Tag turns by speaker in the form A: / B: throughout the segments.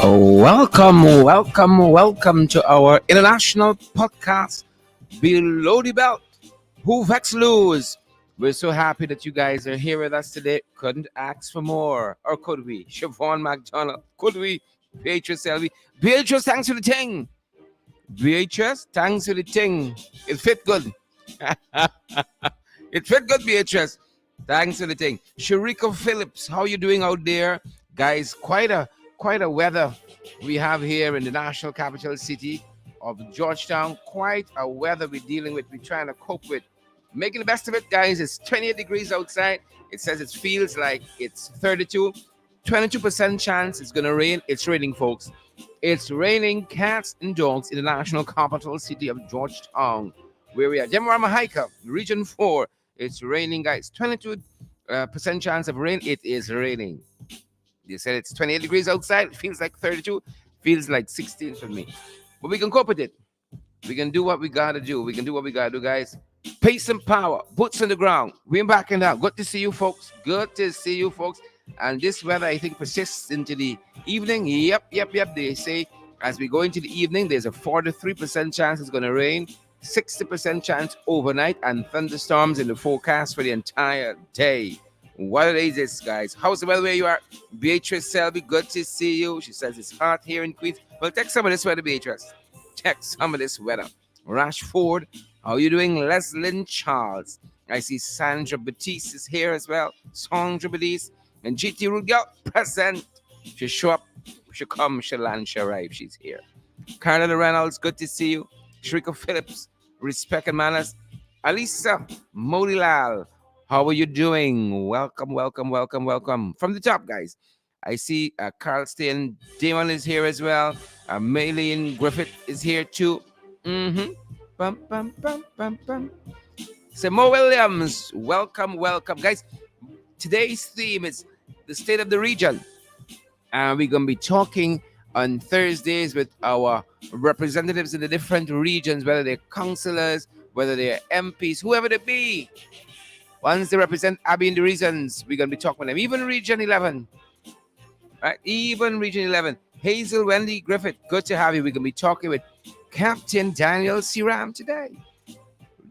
A: Welcome to our international podcast, Below the Belt. Who vex lose? We're so happy that you guys are here with us today. Couldn't ask for more. Or could we? Siobhan McDonald. Could we? Beatrice Selby. Beatrice, thanks for the ting. Beatrice, thanks for the ting. It fit good. It fit good, Beatrice. Thanks for the thing. Sharika Phillips, how you doing out there? Guys, quite a weather we have here in the national capital city of Georgetown. Quite a weather we're dealing with, we're trying to cope with. Making the best of it, guys. It's 28 degrees outside. It says it feels like it's 32. 22% chance it's gonna rain. It's raining, folks. It's raining cats and dogs in the national capital city of Georgetown, where we are. Demarama Hiker, Region 4. It's raining, guys. 22% chance of rain. It is raining. They said it's 28 degrees outside. It feels like 32. Feels like 16 for me. But we can cope with it. We can do what we got to do. We can do what we got to do, guys. Pace and power. Boots on the ground. We're backing out. Good to see you, folks. Good to see you, folks. And this weather, I think, persists into the evening. Yep. They say as we go into the evening, there's a 43% chance it's going to rain. 60% chance overnight, and thunderstorms in the forecast for the entire day. What a day is this, guys? How's the weather where you are? Beatrice Selby, good to see you. She says it's hot here in Queens. Well, take some of this weather, Beatrice. Take some of this weather. Rashford, how are you doing? Leslyn Charles. I see Sandra Batiste is here as well. Sandra Batiste. And GT Rude Girl, present. She show up, she come, she land, she arrive. She's here. Carolina Reynolds, good to see you. Shrika Phillips, respect and manners. Alisa Modilal, how are you doing? Welcome. From the top, guys. I see Carl Steen Damon is here as well. Maylene Griffith is here too. Bum, bum, bum, bum, bum. So Mo Williams, welcome. Guys, today's theme is the state of the region. And we're going to be talking on Thursdays with our representatives in the different regions, whether they're councillors, whether they're MPs, whoever they be. Once they represent Abbey in the regions, we're going to be talking with them. Even Region 11, right? Even Region 11. Hazel Wendy Griffith, good to have you. We're going to be talking with Captain Daniel Seeram today.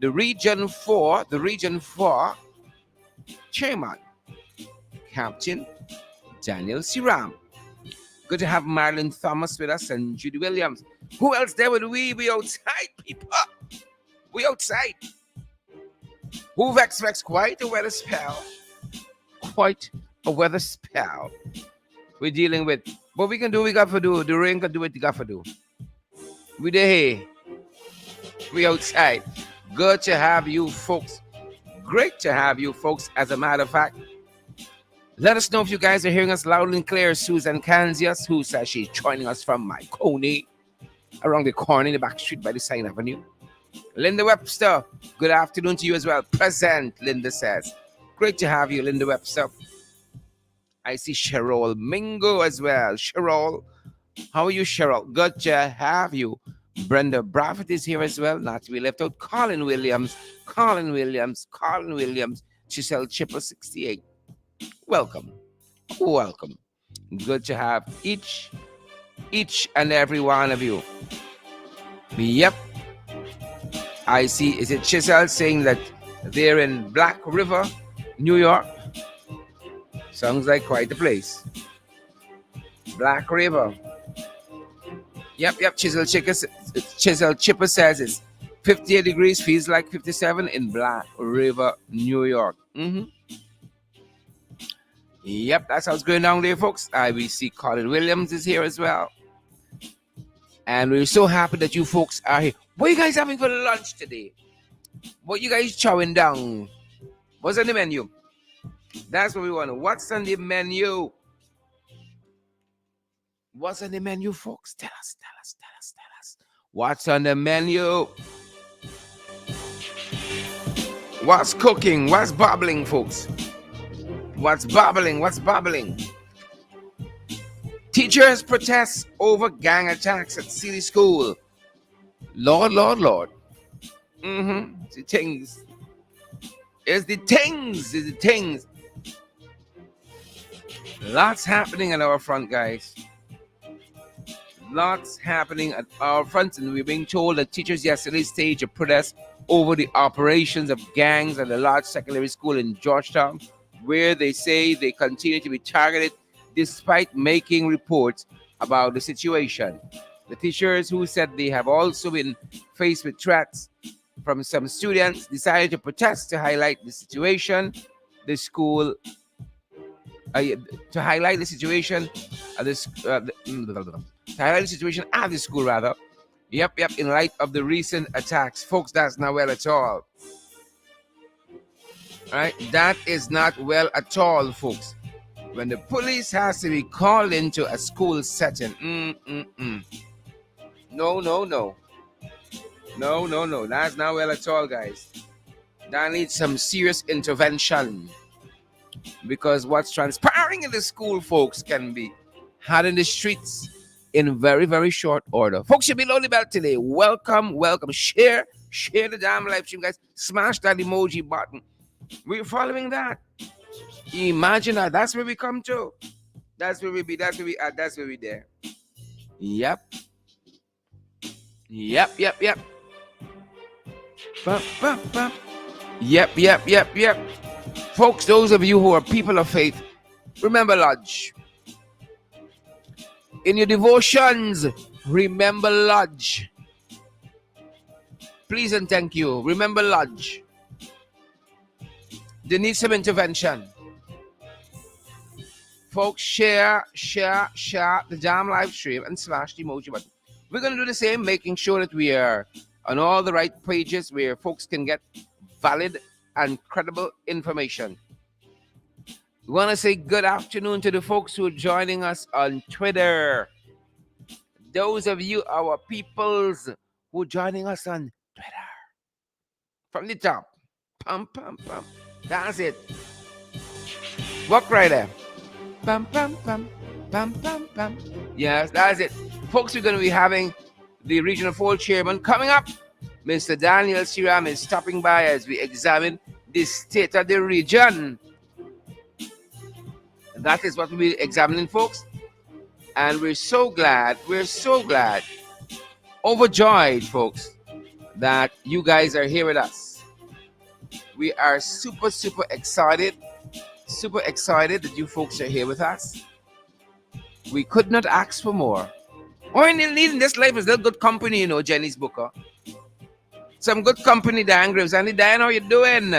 A: The Region 4 chairman, Captain Daniel Seeram. Good to have Marilyn Thomas with us and Judy Williams. Who else there would we? We outside, people. We outside. Who vex? Quite a weather spell. We're dealing with. What we can do, we got to do. The rain can do what you got to do. We there. We outside. Good to have you, folks. Great to have you, folks. As a matter of fact, let us know if you guys are hearing us loud and clear. Susan Kanzias, who says she's joining us from Myconi, around the corner in the back street by the Sign Avenue. Linda Webster, good afternoon to you as well. Present, Linda says. Great to have you, Linda Webster. I see Cheryl Mingo as well. Cheryl, how are you, Cheryl? Good to have you. Brenda Braffett is here as well. Not to be left out. Colin Williams. Giselle Chipper, 68. Welcome. Good to have each and every one of you. Yep. I see, is it Giselle saying that they're in Black River, New York? Sounds like quite a place. Black River. Yep. Chisel Chipper says it's 58 degrees, feels like 57 in Black River, New York. Yep, that's how it's going down there, folks. We see Colin Williams is here as well. And we're so happy that you folks are here. What are you guys having for lunch today? What you guys chowing down? What's on the menu? That's what we want to know. What's on the menu? What's on the menu, folks? Tell us. What's on the menu? What's cooking? What's bubbling, folks? What's bubbling? Teachers protest over gang attacks at city school. Lord. The things. It's the things. Lots happening on our front, guys. Lots happening at our front, and we're being told that teachers yesterday staged a protest over the operations of gangs at a large secondary school in Georgetown, where they say they continue to be targeted despite making reports about the situation. The teachers, who said they have also been faced with threats from some students, decided to protest to highlight the situation. The school to highlight the situation at this to highlight the situation at the school rather. Yep. In light of the recent attacks, folks, that's not well at all. Right? That is not well at all, folks. When the police has to be called into a school setting, no. That's not well at all, guys. That needs some serious intervention, because what's transpiring in the school, folks, can be had in the streets in very, very short order. Folks, you'll be lonely about today. Welcome. Share the damn live stream, guys. Smash that emoji button. We're following that. Imagine that. That's where we come to. That's where we be. That's where we at. That's where we there. Yep. Bum. Yep. Folks, those of you who are people of faith, remember Lodge. In your devotions, remember Lodge. Please and thank you. Remember Lodge. They need some intervention. Folks, share the damn live stream and smash the emoji button. We're going to do the same, making sure that we are on all the right pages where folks can get valid and credible information. We want to say good afternoon to the folks who are joining us on Twitter. Those of you, our peoples, who are joining us on Twitter. From the top. Pum. That's it. Walk right there. Pum. Yes, that's it. Folks, we're going to be having the Regional 4 Chairman coming up. Mr. Daniel Seeram is stopping by as we examine the state of the region. That is what we'll be examining, folks. And we're so glad, overjoyed, folks, that you guys are here with us. We are super excited that you folks are here with us. We could not ask for more. All you need in this life is a little good company, you know, Jenny's Booker. Some good company, Diane Graves. And Diane, how you doing?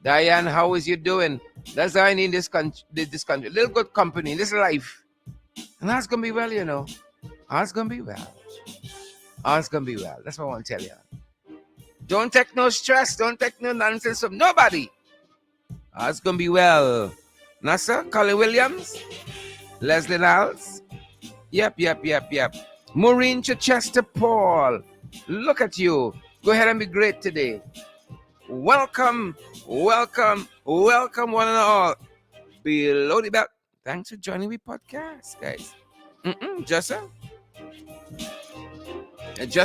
A: Diane, how is you doing? That's all I need in this country. A little good company in this life. And that's going to be well, you know. That's going to be well. That's what I want to tell you. Don't take no stress. Don't take no nonsense from nobody. That's going to be well. Nasa, Colin Williams, Leslie Niles. Yep. Maureen Chichester Paul. Look at you. Go ahead and be great today. Welcome, one and all. Below the belt. Thanks for joining me podcast, guys. Just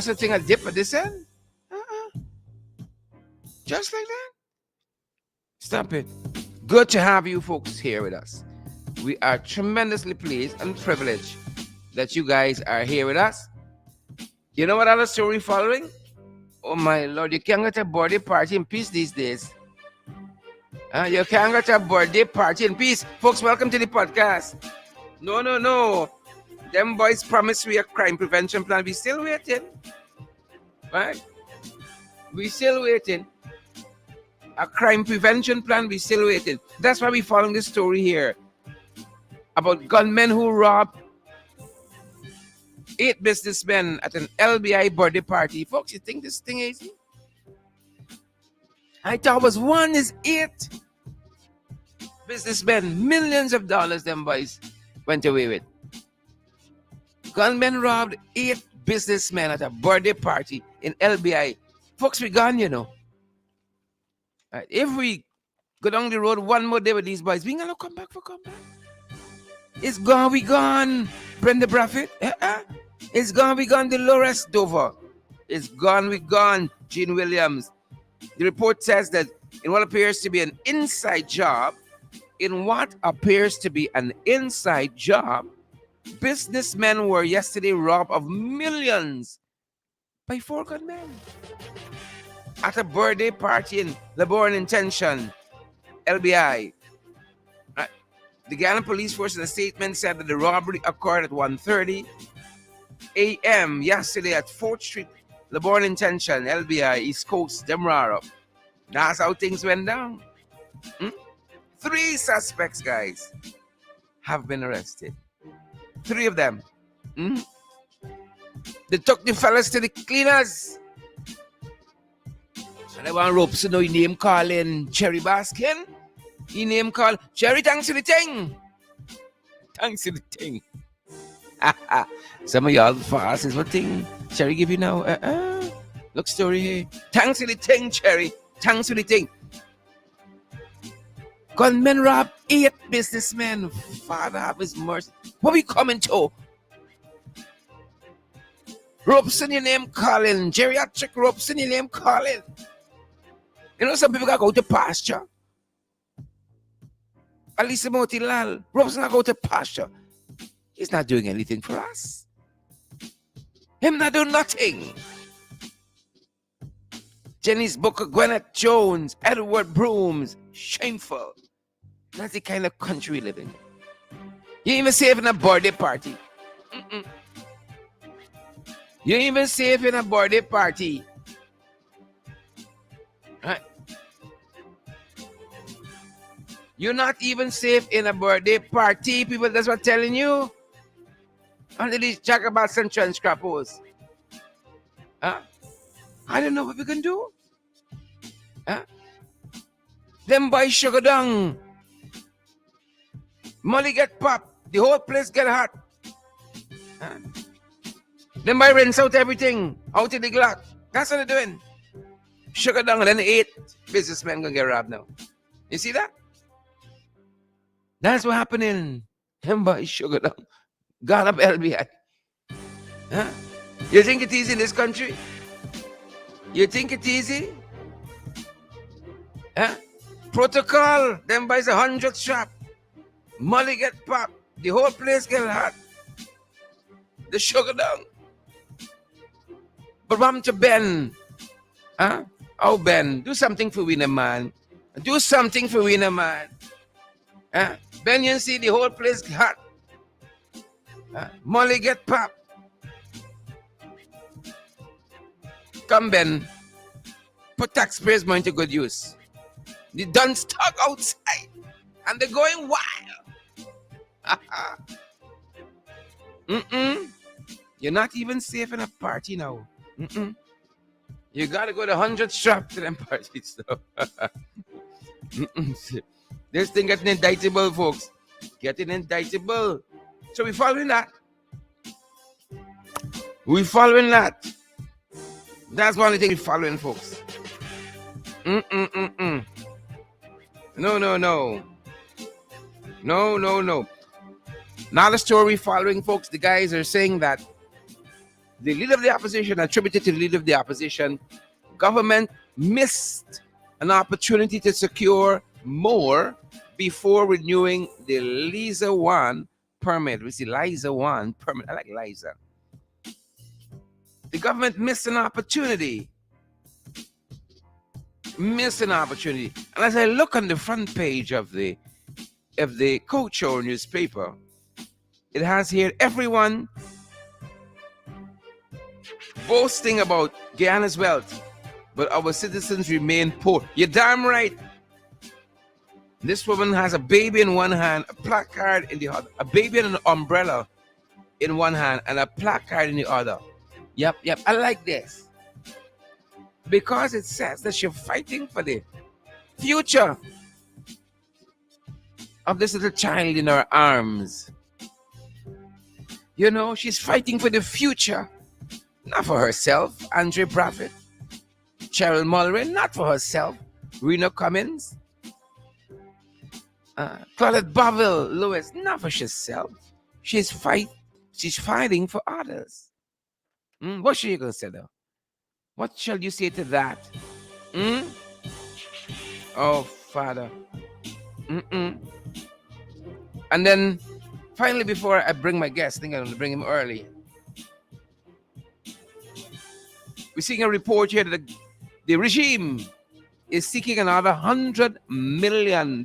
A: a thing a dip at this end? Just like that? Stop it. Good to have you folks here with us. We are tremendously pleased and privileged that you guys are here with us. You know what other story following? Oh my Lord, you can't get a birthday party in peace these days. You can't get a birthday party in peace. Folks, welcome to the podcast. No. Them boys promised we a crime prevention plan. We still waiting. Right? We still waiting. A crime prevention plan, we still waiting. That's why we following this story here. About gunmen who robbed 8 businessmen at an LBI birthday party. Folks, you think this thing easy? I thought it was 1 is 8 businessmen. Millions of dollars them boys went away with. Gunmen robbed 8 businessmen at a birthday party in LBI. Folks, we gone, you know. Right. If we go down the road one more day with these boys, we ain't gonna come back. It's gone, we gone. Brenda Braffett. It's gone, we gone. Dolores Dover. It's gone, we gone. Gene Williams. The report says that in what appears to be an inside job, Businessmen were yesterday robbed of millions by four gunmen at a birthday party in Lebanon Intention, LBI. Right. The Ghana Police Force in a statement said that the robbery occurred at 1:30 a.m. yesterday at 4th Street, Lebanon Intention, LBI, East Coast, Demerara. That's how things went down. 3 suspects, guys, have been arrested. 3 of them. They took the fellas to the cleaners. And they want ropes to know your name calling Cherry Baskin. He name call Cherry, thanks for the thing. Thanks for the thing. Some of y'all fast is what thing Cherry give you now. Look story here. Thanks for the thing, Cherry. Thanks for the thing. Gunmen robbed 8 businessmen. Father have his mercy. What we coming to? Ropes in your name calling. Geriatric ropes in your name calling. You know some people gotta go to pasture. At least about Lal. Ropes not go to pasture. He's not doing anything for us. Him not do nothing. Jenny's Booker, Gwyneth Jones, Edward Brooms. Shameful. That's the kind of country we live in. You ain't even safe in a birthday party. You ain't even safe in a birthday party. Right? You're not even safe in a birthday party, people. That's what I'm telling you. Under these jackabout central and scrappos. I don't know what we can do. Them buy sugar down. Money get popped. The whole place get hot. Them buy rinse out everything. Out in the Glock. That's what they're doing. Sugar down and then 8 businessmen gonna get robbed now. You see that? That's what happening. Them buy sugar down. Gone up LBI. You think it's easy in this country? You think it's easy? Protocol. Them buys 100 shop. Money get popped. The whole place get hot. The sugar down. But I'm to Ben. Oh, Ben, do something for Winner, man. Do something for Winner, man. Ben, you see the whole place hot. Molly get popped. Come, Ben. Put taxpayers' money to good use. They done stuck outside. And they're going wild. You're not even safe in a party now. You gotta go to 100 shop to them parties now. This thing getting indictable, folks. Getting indictable. So we following that. We following that. That's one of the things we following, folks. No. Now the story following, folks. The guys are saying that the leader of the opposition, attributed to the leader of the opposition, government missed an opportunity to secure more before renewing the Liza 1 permit. We see Liza 1 permit. I like Liza. The government missed an opportunity. Missed an opportunity. And as I look on the front page of the Culture newspaper, it has here everyone boasting about Guyana's wealth, but our citizens remain poor. You're damn right. This woman has a baby in one hand, a placard in the other, a baby and an umbrella in one hand, and a placard in the other. Yep. I like this. Because it says that she's fighting for the future of this little child in her arms. You know, she's fighting for the future. Not for herself, Andre Prophet, Cheryl Mulray, not for herself, Rena Cummins, Claudette Boville Lewis, not for herself. She's fighting for others. What should you gonna say though? What shall you say to that? Oh, Father. And then Finally, before I bring my guest, I think I'm going to bring him early. We're seeing a report here that the regime is seeking another $100 million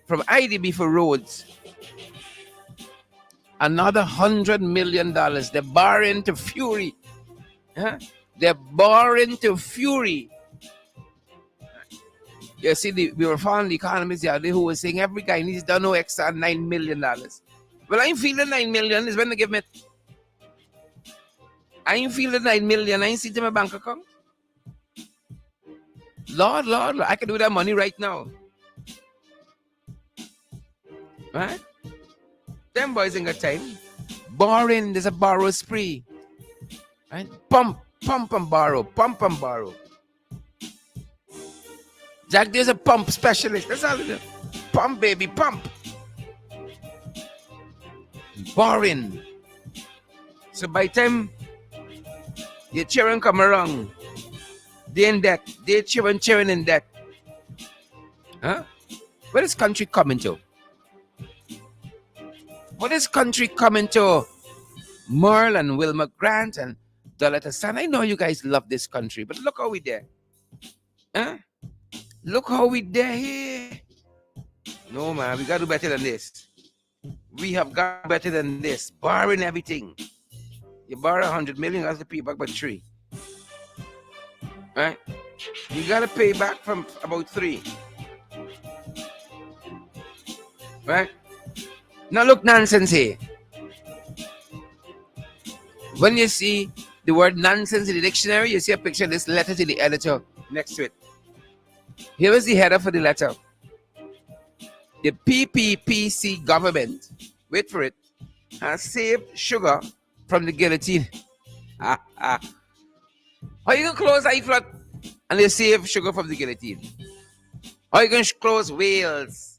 A: from IDB for roads. Another $100 million. They're barring to fury. Huh? They're barring to fury. You see, we were following the economists the other day who were saying every guy needs to know extra $9 million. Well, I ain't feeling $9 million is when they give me. I ain't feeling $9 million. I ain't see it in my bank account. Lord, I can do that money right now. Right? Them boys ain't got time. Borrowing, there's a borrow spree. Right? Pump and borrow. Jack, there's a pump specialist. That's all it is. Pump, baby, pump. Borrowing. So by the time your children come around, they're in debt. Their children in debt. Huh? Where is country coming to? What is country coming to? Merle and Wilma Grant and Doletta San. I know you guys love this country, but look how we there. Huh? Look how we there here. No, man, we got to do better than this. We have got better than this. Borrowing everything. You borrow 100 million, you have to pay back by 3. Right? You got to pay back from about 3. Right? Now look nonsense here. When you see the word nonsense in the dictionary, you see a picture of this letter to the editor next to it. Here is the header for the letter. The PPPC government, wait for it, has saved sugar from the guillotine. How you going to close IFLOT and they save sugar from the guillotine? How you going to close Wales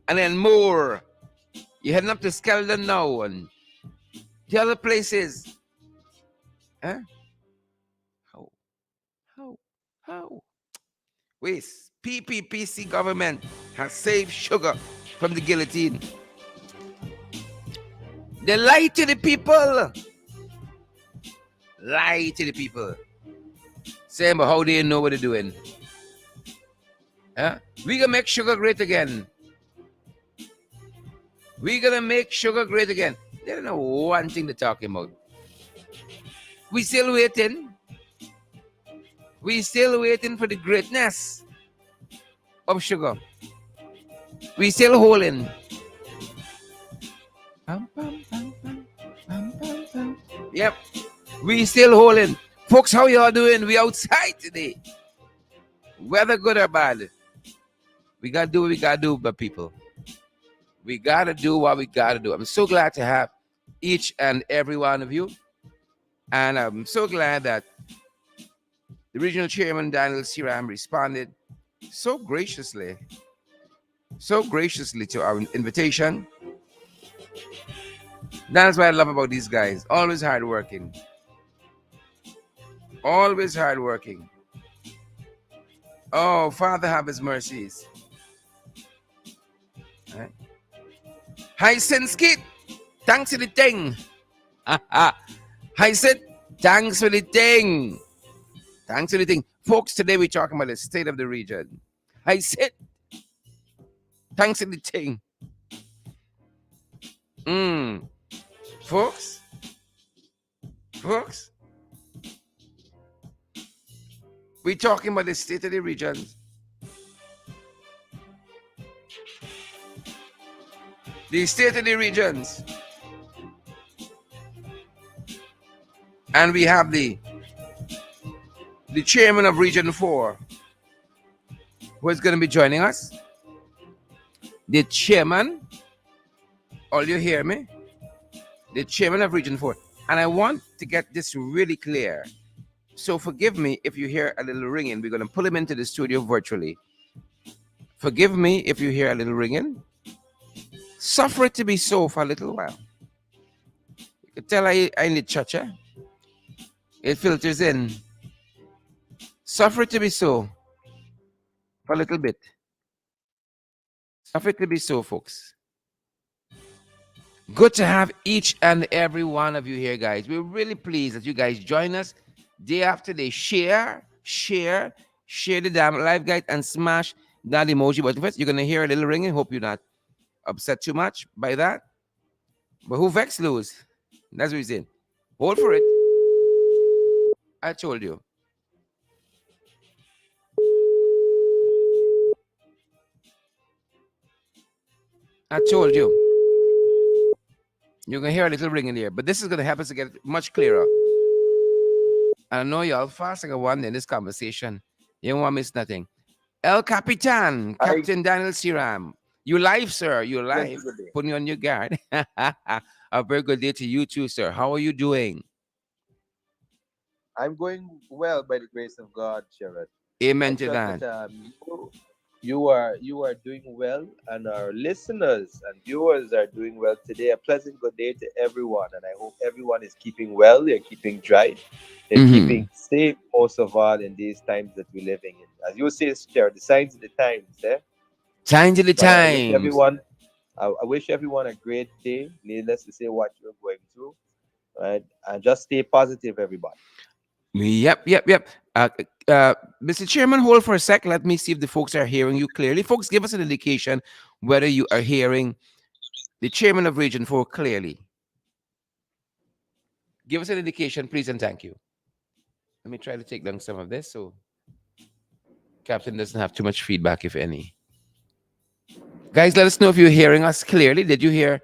A: and then more? You're heading up to Skeldon now and the other places. Huh? How? Wait, PPPC government has saved sugar from the guillotine. They lie to the people. Lie to the people. Saying about how they know what they're doing. Huh? We gonna make sugar great again. We gonna make sugar great again. They don't know one thing they're talking about. We still waiting. We still waiting for the greatness of sugar. We still holding. Yep. We still holding. Folks, how y'all doing? We outside today. Whether good or bad. We gotta do what we gotta do, but people. We gotta do what we gotta do. I'm so glad to have each and every one of you. And I'm so glad that the regional chairman, Daniel Seeram, responded so graciously to our invitation. That's what I love about these guys. Always hardworking. Always hardworking. Oh, Father, have his mercies. Right. Hi, Sinskit. Thanks for the thing. Hi, Sid. Thanks for the thing. Thanks for the thing. Folks, today we're talking about the state of the region. Hi, Sid. Thanks for the thing. Folks, we're talking about the state of the region. The state of the regions. And we have the chairman of Region 4 who is going to be joining us. The chairman, all you hear me? The chairman of Region 4. And I want to get this really clear. So forgive me if you hear a little ringing. We're going to pull him into the studio virtually. Forgive me if you hear a little ringing. Suffer it to be so for a little while. You can tell I need chacha. It filters in. Suffer it to be so for a little bit. Suffer it to be so, folks. Good to have each and every one of you here, guys. We're really pleased that you guys join us day after day. Share the damn live, guys, and smash that emoji button. First, you're gonna hear a little ringing. Hope you're not upset too much by that. But who vex lose? That's what we're saying. Hold for it. I told you. I told you. You're gonna hear a little ring in here, but this is gonna help us to get much clearer. I know y'all fasting a one in this conversation. You don't want to miss nothing. El Capitan,
B: Hi,
A: Captain Daniel Seeram. You live, sir. You
B: pleasant
A: live.
B: good day.
A: Putting on your guard. A very good day to you too, sir. How are you doing?
B: I'm going well by the grace of God, Sherrod. I
A: Amen to
B: trust
A: that.
B: that you are doing well, and our listeners and viewers are doing well today. A pleasant good day to everyone, and I hope everyone is keeping well. They're keeping dry. They're
A: Mm-hmm.
B: keeping safe, most of all, in these times that we're living in. As you say, Sherrod, the signs of the times, eh?
A: Time to the
B: But I wish
A: times.
B: everyone, I wish everyone a great day. Needless to say, what you're going through, right? And just stay positive, everybody.
A: Yep. Uh, Mr. Chairman, hold for a sec. Let me see if the folks are hearing you clearly. Folks, give us an indication whether you are hearing the chairman of Region 4 clearly. Give us an indication, please, and thank you. Let me try to take down some of this so Captain doesn't have too much feedback, if any. Guys, let us know if you're hearing us clearly. Did you hear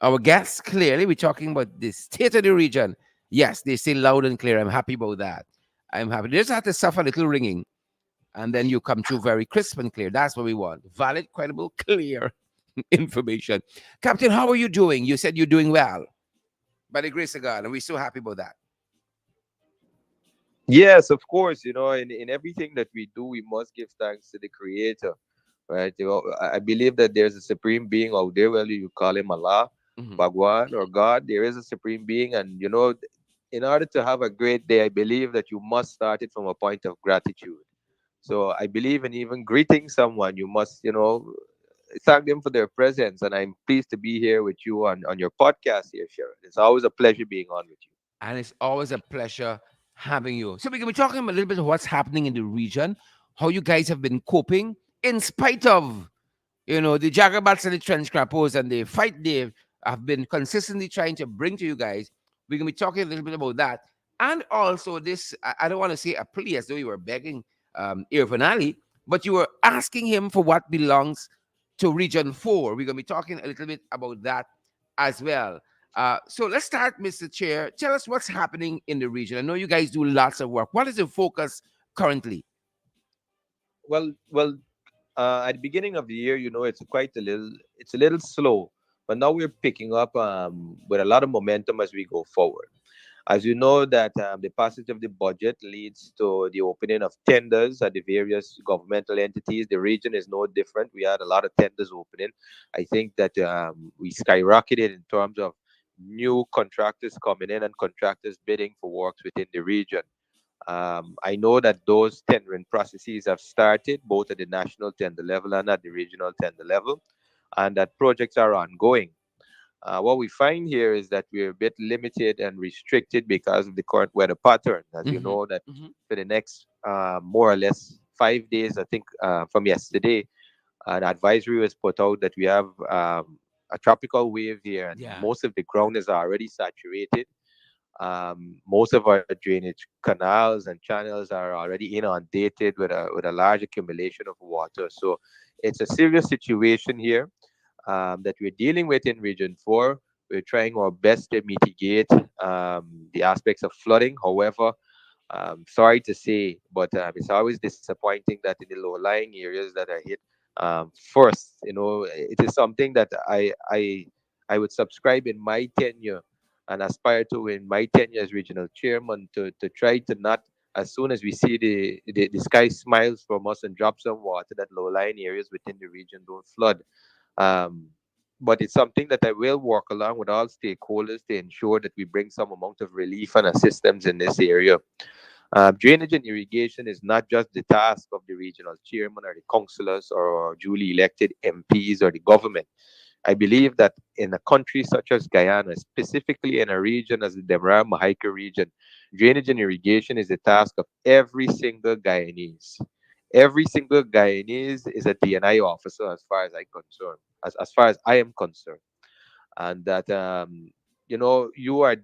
A: our guests clearly? We're talking about the state of the region. Yes, they say loud and clear. I'm happy about that. I'm happy. They just have to suffer a little ringing, and then you come through very crisp and clear. That's what we want. Valid, credible, clear information. Captain, how are you doing? You said you're doing well by the grace of God, and we're so happy about that.
B: Yes, of course. In everything that we do, we must give thanks to the Creator, right? I believe that there's a supreme being out there, whether you call him Allah,
A: Mhm.
B: Bhagwan, or God. There is a supreme being, and in order to have a great day, I believe that you must start it from a point of gratitude. So I believe in even greeting someone, you must, thank them for their presence. And I'm pleased to be here with you on your podcast here, Sharon. It's always a pleasure being on with you.
A: And it's always a pleasure having you. So we're going to be talking a little bit of what's happening in the region, how you guys have been coping in spite of, the Jagabats and the trench crappers and the fight they have been consistently trying to bring to you guys. We're going to be talking a little bit about that. And also this, I don't want to say a plea as though you were begging Irfan Ali, but you were asking him for what belongs to Region 4. We're going to be talking a little bit about that as well. So let's start, Mr. Chair. Tell us what's happening in the region. I know you guys do lots of work. What is the focus currently?
B: Well, at the beginning of the year, it's a little slow, but now we're picking up with a lot of momentum as we go forward. As you know, that the passage of the budget leads to the opening of tenders at the various governmental entities. The region is no different. We had a lot of tenders opening. I think that we skyrocketed in terms of new contractors coming in and contractors bidding for works within the region. I know that those tendering processes have started both at the national tender level and at the regional tender level, and that projects are ongoing. What we find here is that we're a bit limited and restricted because of the current weather pattern. As you
A: Hmm.
B: know, that
A: Hmm.
B: for the next more or less 5 days, I think from yesterday, an advisory was put out that we have a tropical wave here, and
A: Yeah.
B: most of the ground is already saturated. Most of our drainage canals and channels are already inundated with a large accumulation of water. So it's a serious situation here that we're dealing with in Region 4. We're trying our best to mitigate the aspects of flooding. However, sorry to say, but it's always disappointing that in the low-lying areas that are hit first, it is something that I would subscribe in my tenure and aspire to in my tenure as regional chairman to try to not, as soon as we see the sky smiles from us and drop some water, that low-lying areas within the region don't flood. um, but it's something that I will work along with all stakeholders to ensure that we bring some amount of relief and assistance in this area. Drainage and irrigation is not just the task of the regional chairman or the councillors or duly elected MPs or the government. I believe that in a country such as Guyana, specifically in a region as the Demerara Mahaica region, drainage and irrigation is the task of every single Guyanese. Every single Guyanese is a DNI officer as far as I concerned, as far as I am concerned. And that you are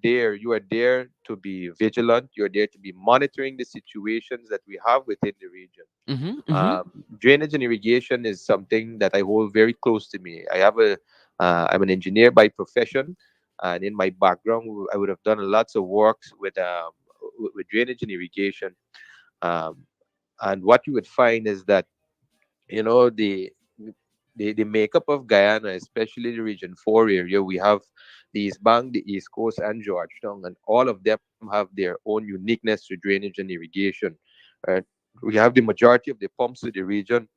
B: there to be vigilant, you're there to be monitoring the situations that we have within the region.
A: Mm-hmm. Mm-hmm.
B: Drainage and irrigation is something that I hold very close to me. I'm an engineer by profession, and in my background, I would have done lots of works with drainage and irrigation. Um, and what you would find is that you know the makeup of Guyana, especially the Region 4 area, we have the East Bank, the East Coast, and Georgetown, and all of them have their own uniqueness to drainage and irrigation. Right? We have the majority of the pumps to the region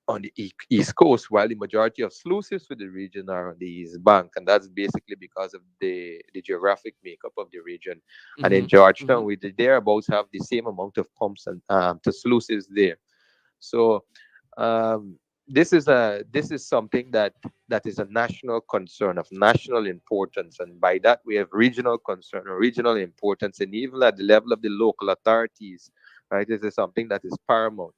B: on the East Coast, while the majority of sluices for the region are on the East Bank, and that's basically because of the geographic makeup of the region. And in
A: Mm-hmm. Mm-hmm.
B: Georgetown, we thereabouts have the same amount of pumps and to sluices there. So um, this is something that is a national concern of national importance, and by that we have regional concern or regional importance, and even at the level of the local authorities, right? This is something that is paramount.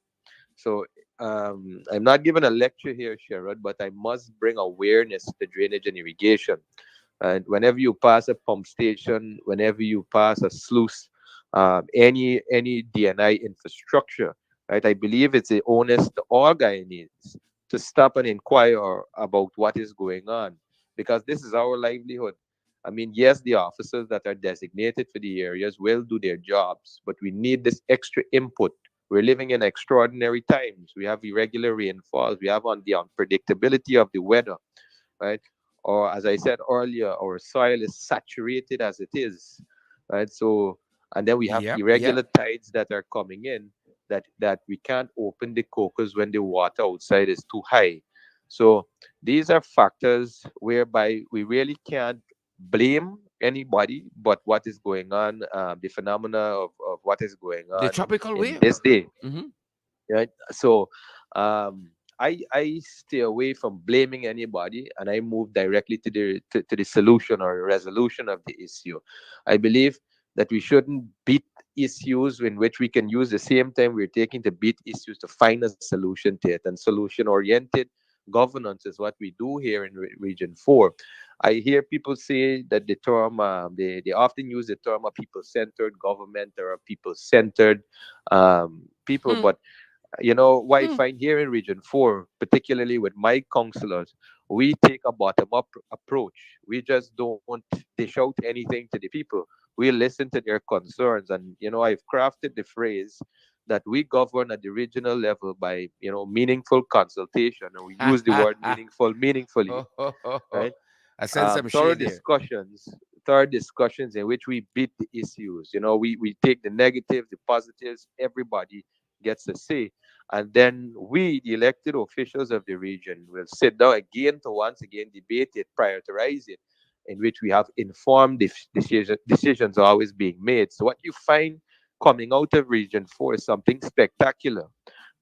B: So I'm not giving a lecture here, Sherrod, but I must bring awareness to drainage and irrigation. And whenever you pass a pump station, whenever you pass a sluice, any DNI infrastructure, right? I believe it's the onus to all Guyanese to stop and inquire about what is going on, because this is our livelihood. I mean, yes, the officers that are designated for the areas will do their jobs, but we need this extra input. We're living in extraordinary times. We have irregular rainfalls. We have on the unpredictability of the weather, right? Or as I said earlier, our soil is saturated as it is, right? So, and then we have
A: Yep. Yep.
B: irregular tides that are coming in that we can't open the cocos when the water outside is too high. So these are factors whereby we really can't blame anybody but what is going on, the phenomena of what is going
A: The
B: on
A: tropical
B: in
A: wave.
B: this day,
A: Mm-hmm.
B: right? So I stay away from blaming anybody, and I move directly to the solution or resolution of the issue. I believe that we shouldn't beat issues in which we can use the same time we're taking to beat issues to find a solution to it. And solution oriented governance is what we do here in Region 4. I hear people say that the term, they often use the term a people centered government or a people centered people,
A: Hmm.
B: but what I find here in Region 4, particularly with my councillors, we take a bottom up approach. We just don't dish out anything to the people. We listen to their concerns. And, I've crafted the phrase that we govern at the regional level by, meaningful consultation. And we use the word meaningful meaningfully,
A: Oh, oh, oh, oh.
B: right?
A: I sense some
B: Thorough
A: shade there.
B: discussions, thorough discussions in which we beat the issues. We take the negatives, the positives, everybody gets a say. And then we, the elected officials of the region, will sit down again to once again debate it, prioritize it, in which we have informed decisions always being made. So what you find coming out of Region 4 is something spectacular,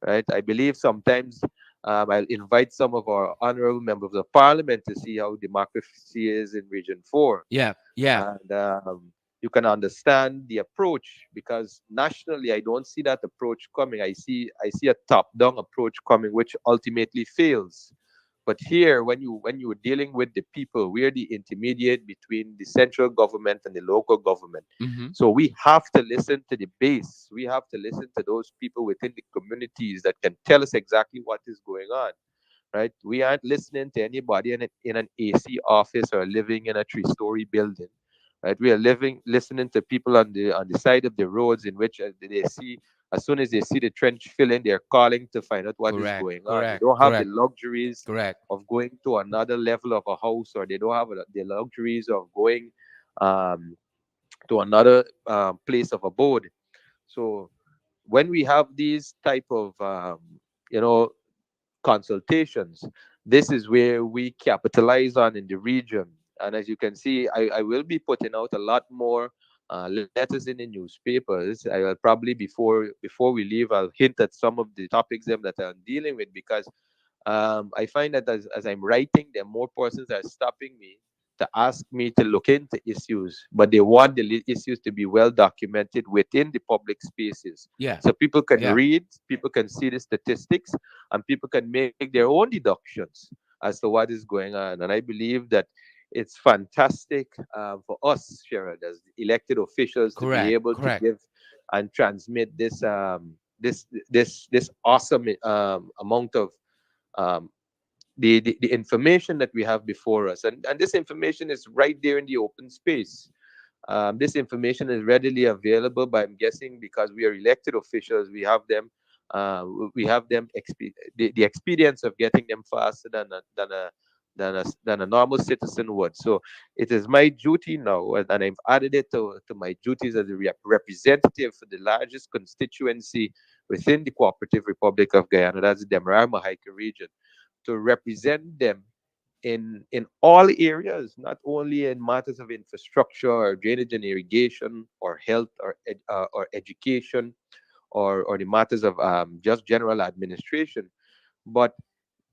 B: right? I believe sometimes I'll invite some of our honorable members of parliament to see how democracy is in Region 4.
A: Yeah. Yeah.
B: And you can understand the approach, because nationally I don't see that approach coming. I see a top-down approach coming, which ultimately fails. But here, when you're dealing with the people, we're the intermediate between the central government and the local government.
A: Mm-hmm.
B: So we have to listen to the base. We have to listen to those people within the communities that can tell us exactly what is going on, right? We aren't listening to anybody in an AC office or living in a three-story building, right? We are listening to people on the side of the roads, in which they see, as soon as they see the trench filling, they're calling to find out what is
A: Correct.
B: going on. They
A: Correct.
B: don't have the
A: Correct.
B: luxuries
A: Correct.
B: of going to another level of a house, or they don't have the luxuries of going um, to another place of abode. So when we have these type of you know consultations, this is where we capitalize on in the region. And as you can see, I will be putting out a lot more letters in the newspapers. I will probably, before we leave, I'll hint at some of the topics them that I'm dealing with, because I find that as I'm writing, there are more persons that are stopping me to ask me to look into issues, but they want the issues to be well documented within the public spaces.
A: Yeah.
B: So people can
A: Yeah.
B: read, people can see the statistics, and people can make their own deductions as to what is going on. And I believe that it's fantastic for us, Sharon, as elected officials, to be
A: Correct.
B: able to
A: Correct.
B: give and transmit this awesome amount of um, the information that we have before us. And this information is right there in the open space. This information is readily available, but I'm guessing because we are elected officials, we have them the experience of getting them faster than a normal citizen would. So it is my duty now, and I've added it to my duties as a representative for the largest constituency within the Cooperative Republic of Guyana, that's the Demerara Mahaica region, to represent them in all areas, not only in matters of infrastructure or drainage and irrigation or health or education or the matters of just general administration, but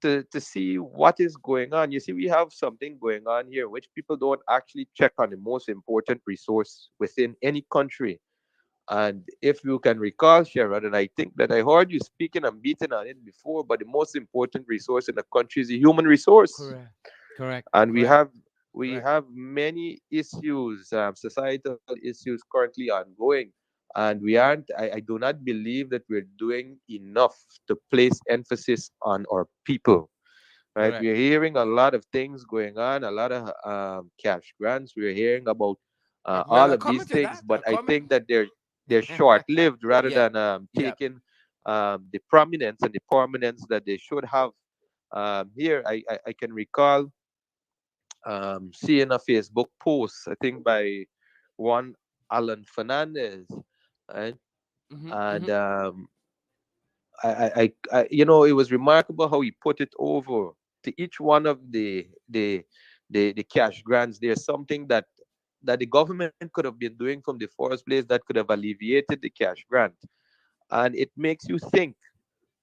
B: to see what is going on. You see, we have something going on here which people don't actually check on the most important resource within any country. And if you can recall, Sharon, and I think that I heard you speaking and beating on it before, but the most important resource in the country is the human resource.
A: Correct. Correct.
B: And
A: Correct.
B: we
A: Correct.
B: have many issues, societal issues currently ongoing, and we aren't. I do not believe that we're doing enough to place emphasis on our people. Right,
A: Correct.
B: we're hearing a lot of things going on, a lot of cash grants. We're hearing about
A: Well,
B: all
A: I'll
B: of
A: comment
B: these
A: to
B: things,
A: that.
B: but
A: I'll
B: I
A: comment.
B: think that they're short-lived rather
A: Yeah.
B: than
A: Yeah.
B: taking the prominence and the prominence that they should have. Here, I can recall seeing a Facebook post, I think by one Alan Fernandez, right?
A: Mm-hmm.
B: And
A: Mm-hmm.
B: it was remarkable how he put it over to each one of the cash grants. There's something that the government could have been doing from the first place that could have alleviated the cash grant, and it makes you think,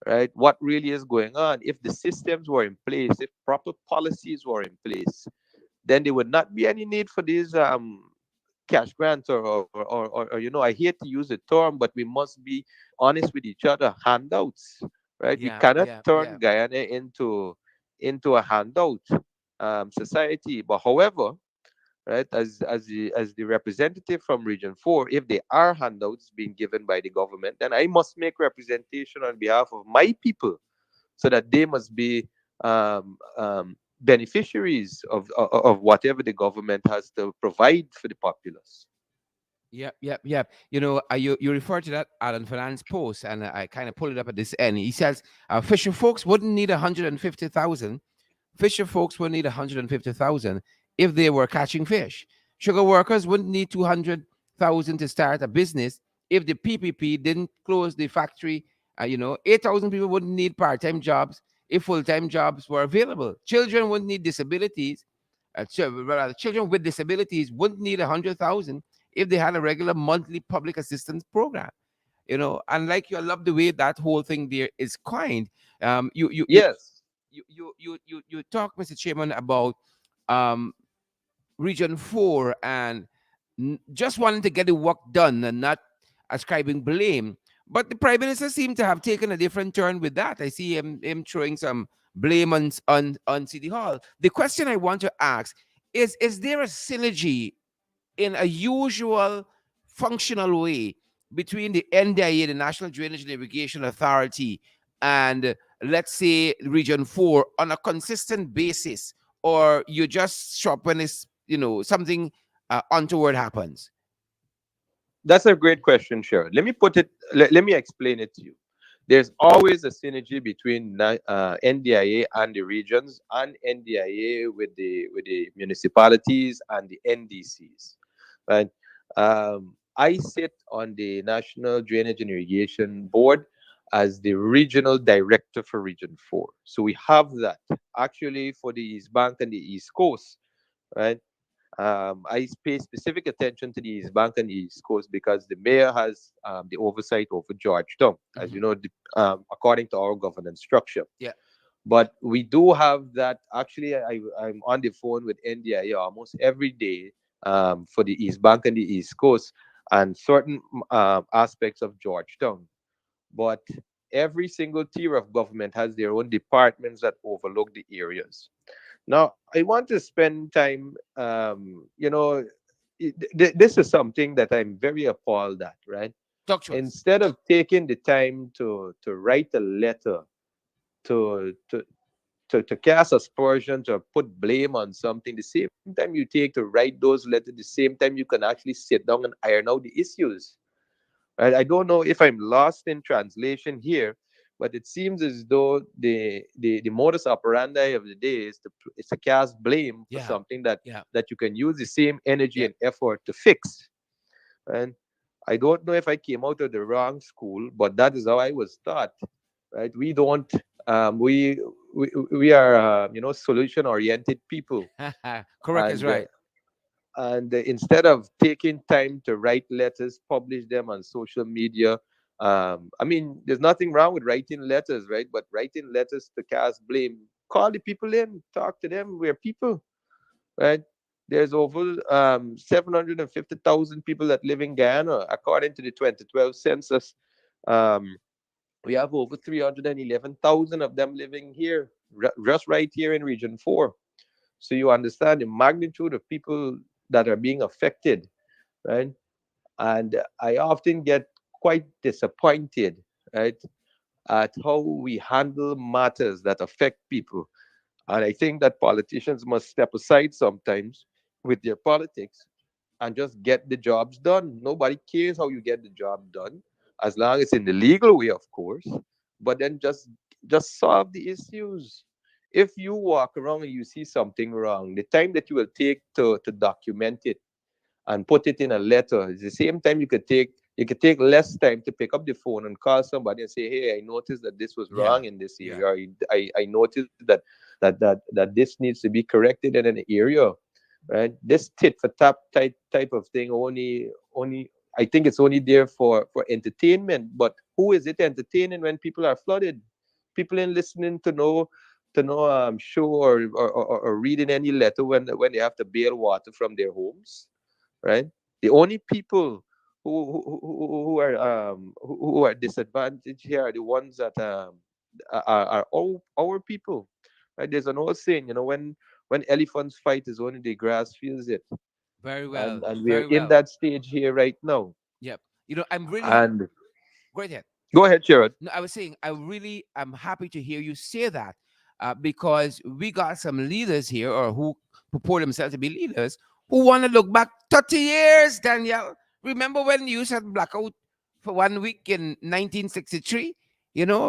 B: right? What really is going on? If the systems were in place, if proper policies were in place, then there would not be any need for these cash grants or I hate to use the term, but we must be honest with each other, handouts, right? We
A: Yeah.
B: cannot
A: Yeah.
B: turn
A: Yeah.
B: Guyana into a handout society. But however, right, as the representative from Region 4, if there are handouts being given by the government, then I must make representation on behalf of my people so that they must be beneficiaries of whatever the government has to provide for the populace.
A: Yep, yep, yep. You refer to that Alan Fernandez post, and I kind of pull it up at this end. He says, "Fisher folks wouldn't need 150,000. Fisher folks would need 150,000 if they were catching fish. Sugar workers wouldn't need 200,000 to start a business if the PPP didn't close the factory. 8,000 people wouldn't need part-time jobs if full-time jobs were available. Children wouldn't need disabilities. Rather, children with disabilities wouldn't need 100,000 if they had a regular monthly public assistance program. And like you, I love the way that whole thing there is coined. Um, you you you
B: Yes,
A: you talk, Mr. Chairman, about um, Region 4 and just wanting to get the work done and not ascribing blame. But the Prime Minister seemed to have taken a different turn with that. I see him throwing some blame on City Hall. The question I want to ask is there a synergy in a usual functional way between the NDIA, the National Drainage and Irrigation Authority, and let's say Region 4 on a consistent basis, or you just shop when it's something untoward happens?
B: that's a great question, Sharon. Let me explain it to you. There's always a synergy between NDIA and the regions, and NDIA with the municipalities and the NDCs, right? I sit on the National Drainage and Irrigation Board as the regional director for Region 4. So we have that actually for the East Bank and the East Coast, right? I pay specific attention to the East Bank and the East Coast because the mayor has the oversight over Georgetown, as
A: Hmm.
B: you know, according to our governance structure.
A: Yeah.
B: But we do have that. Actually, I'm on the phone with India, yeah, almost every day, for the East Bank and the East Coast and certain aspects of Georgetown. But every single tier of government has their own departments that overlook the areas. Now, I want to spend time, this is something that I'm very appalled at, right?
A: Talk to us.
B: Instead of taking the time to write a letter to to to cast aspersions or put blame on something, the same time you take to write those letters, the same time you can actually sit down and iron out the issues. Right? I don't know if I'm lost in translation here, but it seems as though the modus operandi of the day is to cast blame for
A: Yeah.
B: something that
A: Yeah.
B: that you can use the same energy
A: Yep.
B: and effort to fix. And I don't know if I came out of the wrong school, but that is how I was taught. Right? We don't. We are solution oriented people,
A: Correct is
B: and
A: right.
B: instead of taking time to write letters, publish them on social media. I mean, there's nothing wrong with writing letters, right? But writing letters to cast blame, call the people in, talk to them. We're people, right? There's over 750,000 people that live in Guyana, according to the 2012 census. Um, we have over 311,000 of them living here, just right here in Region 4. So you understand the magnitude of people that are being affected, right? And I often get quite disappointed, right, at how we handle matters that affect people. And I think that politicians must step aside sometimes with their politics and just get the jobs done. Nobody cares how you get the job done, as long as in the legal way, of course. But then just solve the issues. If you walk around and you see something wrong, the time that you will take to document it and put it in a letter is the same time you could take less time to pick up the phone and call somebody and say, hey, I noticed that this was
A: Yeah.
B: wrong in this
A: Yeah.
B: area. Or I noticed that this needs to be corrected in an area, right? This tit for tat type of thing only I think it's only there for entertainment. But who is it entertaining when people are flooded? People ain't listening to no show or reading any letter when they have to bail water from their homes, right? The only people who are disadvantaged here are the ones that are our people, right? There's an old saying, when elephants fight, is only the grass feels it,
A: Very
B: and
A: well.
B: and we're
A: Very
B: in
A: well.
B: that stage here right now.
A: Yep. I'm really
B: And
A: great ahead.
B: go ahead, Sherrod.
A: No, I was saying I really am happy to hear you say that, because we got some leaders here, or who purport themselves to be leaders, who want to look back 30 years, Danielle. Remember when you had blackout for 1 week in 1963?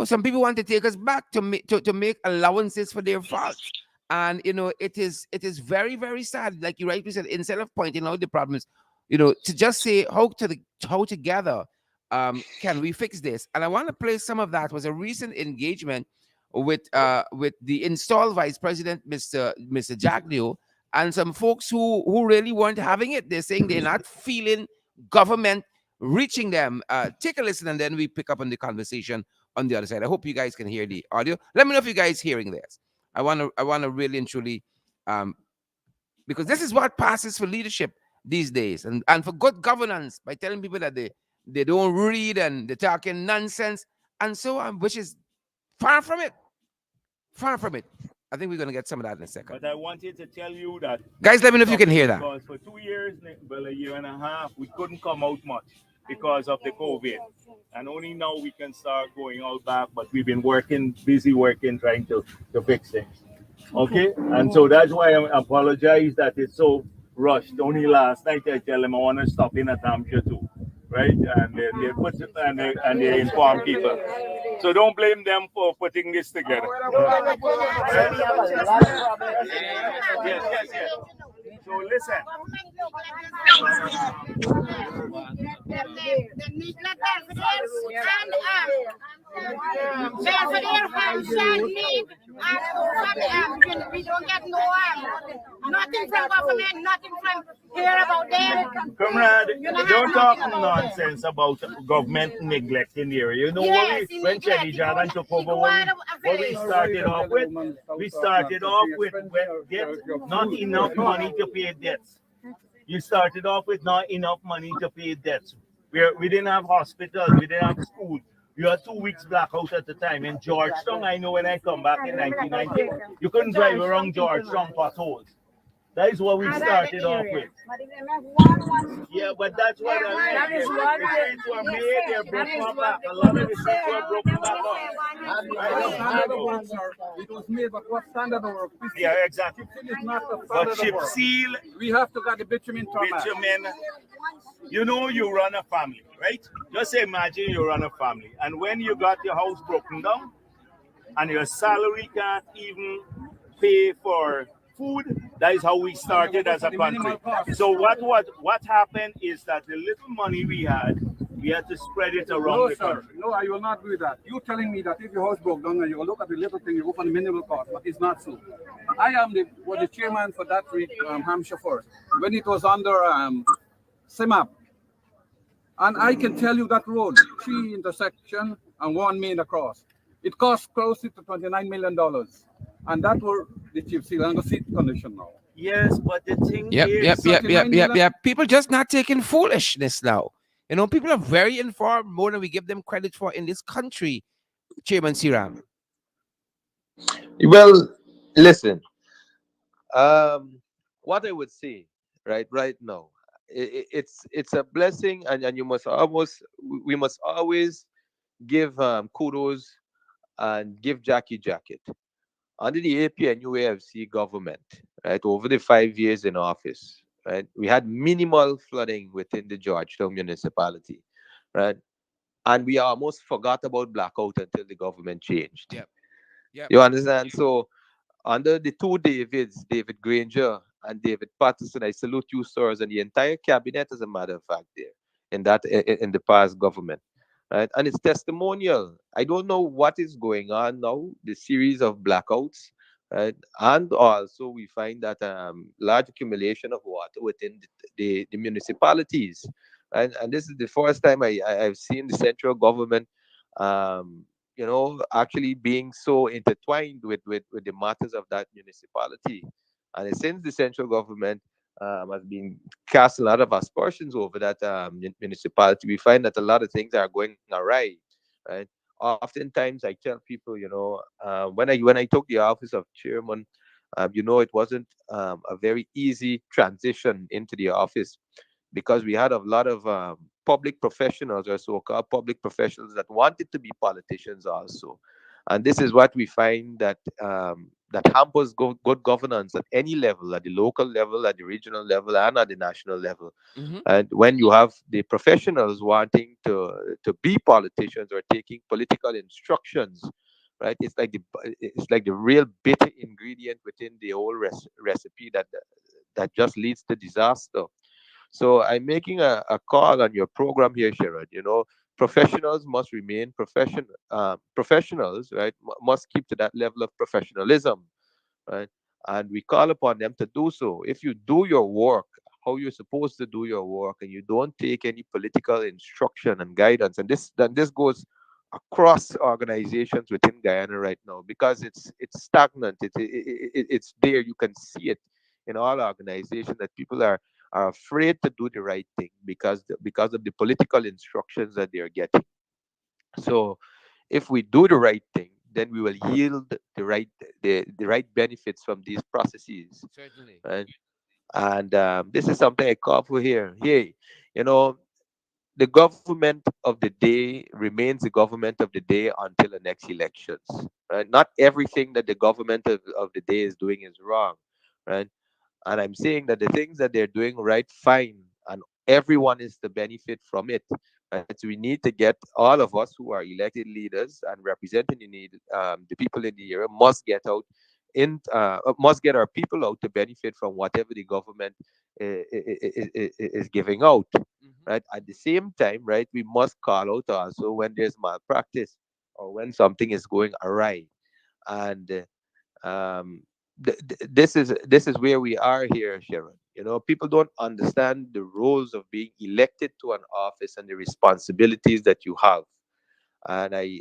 A: Some people want to take us back to make allowances for their faults. And it is very, very sad. Like you rightly said, instead of pointing out the problems, to just say how together can we fix this? And I want to play some of that. Was a recent engagement with the installed vice president, Mr. Jagdeo, and some folks who really weren't having it. They're saying they're not feeling government reaching them. Take a listen, and then we pick up on the conversation on the other side. I hope you guys can hear the audio. Let me know if you guys hearing this. I want to really and truly, um, because this is what passes for leadership these days, and for good governance, by telling people that they don't read and they're talking nonsense, and so on, which is far from it. Far from it. I think we're gonna get some of that in a second.
C: But I wanted to tell you that
A: Guys, let me know if you can
C: something,
A: hear that.
C: because for 2 years, well, a year and a half, we couldn't come out much because of the COVID. And only now we can start going out back, but we've been working, busy working, trying to fix things. Okay? And so that's why I apologize that it's so rushed. Only last night I tell them I want to stop in at Hampshire too. Right? And they put and they inform people. So don't blame them for putting this together. Yes, yes, yes. So listen.
D: We don't get no nothing from government, nothing from here about them.
C: Comrade,
D: You know
C: don't talk
D: nothing about them.
C: nonsense about government neglecting the area. You know
D: Yes,
C: when Chenny Jordan took over, what we started off with? We started off with not enough money to pay debts. You started off with not enough money to pay debts. We didn't have hospitals, we didn't have school. You had 2 weeks blackout at the time. In Georgetown, I know when I come back in 1990, you couldn't drive around Georgetown potholes. That is what we started off with. Yeah, but that's what I mean. The streets were made, they're broken back. A lot of the streets were broken back up.
E: It was made, but what standard of work?
C: Yeah, exactly.
E: Chip seal is not the
C: But
E: standard of
C: chip
E: work.
C: seal,
E: We have to get the bitumen tarmac.
C: bitumen, you know you run a family, right? Just imagine you run a family. And when you got your house broken down and your salary can't even pay for food, that is how we started as a country. So what happened is that the little money we had to spread it around
E: No,
C: the
E: sir.
C: country.
E: No, I will not do that. You telling me that if your house broke down and you look at the little thing, you go for the minimal cost, but it's not so. I am was the chairman for that Hampshire first when it was under SIMAP. And I can tell you that road, 3 intersection and 1 main across. It cost close to $29 million. And that were the chip seal and the seat condition now.
C: Yes, but the thing
A: Yep,
C: is,
A: yep, yep, yep,
E: 39
A: yep,
E: million.
A: yep. People just not taking foolishness now. You know, people are very informed more than we give them credit for in this country, Chairman Seeram.
B: Well, listen. What I would say, right now, it's a blessing, and you must almost we must always give kudos and give Jackie jacket under the APNUAFC government, right? Over the 5 years in office, right? We had minimal flooding within the Georgetown municipality, right? And we almost forgot about blackout until the government changed.
A: Yep, yep.
B: You understand? So under the two Davids, David Granger and David Patterson, I salute you, sirs, and the entire cabinet, as a matter of fact, there in the past government, right? And it's testimonial. I don't know what is going on now. The series of blackouts, right? And also we find that large accumulation of water within the municipalities, right? And this is the first time I've seen the central government. Actually being so intertwined with the matters of that municipality. And since the central government has been cast a lot of aspersions over that municipality, we find that a lot of things are going awry, right? Oftentimes, I tell people, when I took the office of chairman, it wasn't a very easy transition into the office because we had a lot of public professionals or so-called public professionals that wanted to be politicians also. And this is what we find that hampers good governance at any level, at the local level, at the regional level, and at the national level.
A: Hmm.
B: And when you have the professionals wanting to be politicians or taking political instructions, right? It's like the real bitter ingredient within the whole recipe that just leads to disaster. So I'm making a call on your program here, Sharon. Professionals must remain professionals, right? Must keep to that level of professionalism, right? And we call upon them to do so. If you do your work how you're supposed to do your work, and you don't take any political instruction and guidance, and this goes across organizations within Guyana right now because it's stagnant. It's there. You can see it in all organizations that people are afraid to do the right thing because of the political instructions that they're getting. So if we do the right thing, then we will yield the right benefits from these processes.
A: Certainly.
B: Right? And this is something I call for here. Hey, you know, the government of the day remains the government of the day until the next elections. Right? Not everything that the government of the day is doing is wrong. Right? And I'm saying that the things that they're doing right, fine, and everyone is to benefit from it. Right? So we need to get all of us who are elected leaders and representing the people in the area must get our people out to benefit from whatever the government is giving out.
A: Hmm.
B: Right? At the same time, right, we must call out also when there's malpractice or when something is going awry. And um, this is where we are here, Sharon. People don't understand the roles of being elected to an office and the responsibilities that you have. And I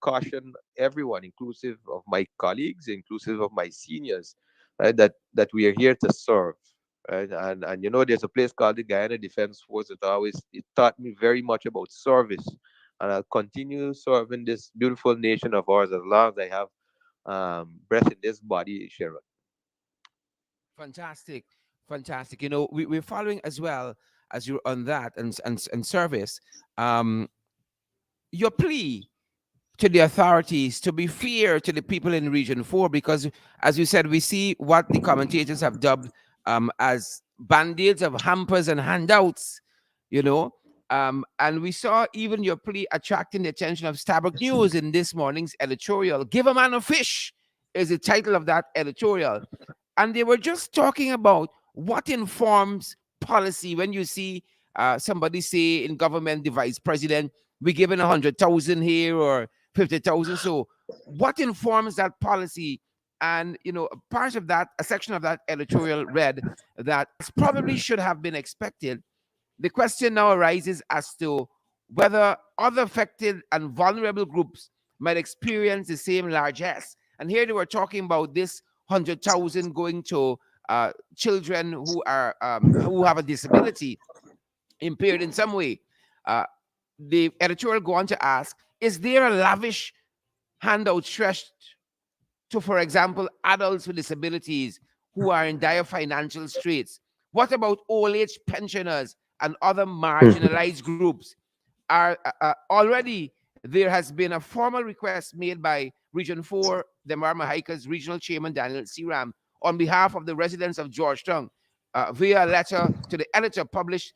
B: caution everyone, inclusive of my colleagues, inclusive of my seniors, right, that we are here to serve. Right? And there's a place called the Guyana Defense Force that always it taught me very much about service. And I'll continue serving this beautiful nation of ours as long as I have breath in this body, Sharon.
A: Fantastic, fantastic. We're following as well as you're on that and service. Um, your plea to the authorities to be fair to the people in Region 4, because, as you said, we see what the commentators have dubbed as band-aids of hampers and handouts, you know. And we saw even your plea attracting the attention of Starbuck News in this morning's editorial. Give a man a fish is the title of that editorial. And they were just talking about what informs policy when you see somebody say in government, the vice president, we given 100,000 here or 50,000. So what informs that policy? And part of that, a section of that editorial read that probably should have been expected. The question now arises as to whether other affected and vulnerable groups might experience the same largesse. And here they were talking about this 100,000 going to children who have a disability, impaired in some way. Uh, the editorial go on to ask, is there a lavish handout stretched to, for example, adults with disabilities who are in dire financial straits? What about old age pensioners and other marginalized groups? Already there has been a formal request made by Region 4, the Marma Hikers Regional Chairman Daniel Seeram, on behalf of the residents of Georgetown, via a letter to the editor published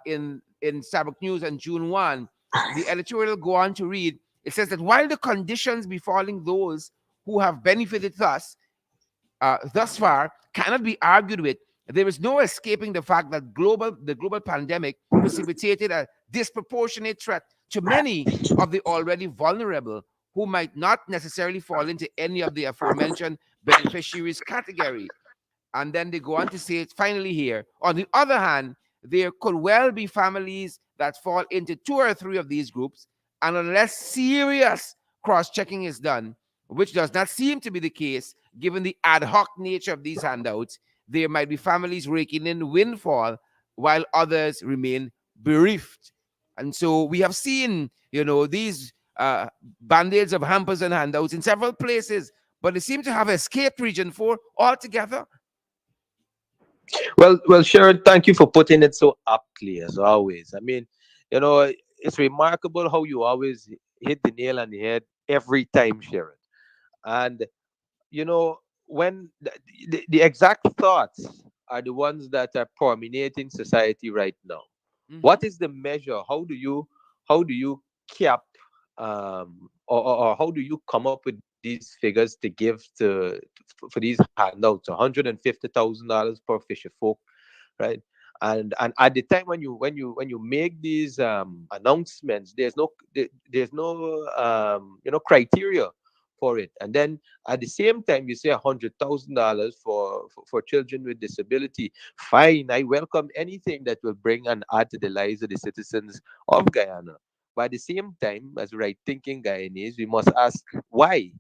A: in Starbuck News on June 1. The editorial go on to read, it says that while the conditions befalling those who have benefited thus far cannot be argued with, there is no escaping the fact that the global pandemic precipitated a disproportionate threat to many of the already vulnerable who might not necessarily fall into any of the aforementioned beneficiaries category. And then they go on to say, finally, here, on the other hand, there could well be families that fall into two or three of these groups, and unless serious cross checking is done, which does not seem to be the case given the ad hoc nature of these handouts, there might be families raking in windfall while others remain bereaved. And so we have seen, these band-aids of hampers and handouts in several places, but they seem to have escaped Region 4 altogether.
B: Well, Sharon, thank you for putting it so aptly as always. I mean, it's remarkable how you always hit the nail on the head every time, Sharon. And you know, when the exact thoughts are the ones that are permeating society right now.
A: Mm-hmm.
B: What is the measure? How do you cap or how do you come up with these figures to give for these handouts? $150,000 per fisher folk, right? And at the time when you make these announcements, there's no criteria for it. And then at the same time you say $100,000 for children with disability. Fine, I welcome anything that will bring an add to the lives of the citizens of Guyana. But at the same time, as right thinking Guyanese, we must ask why,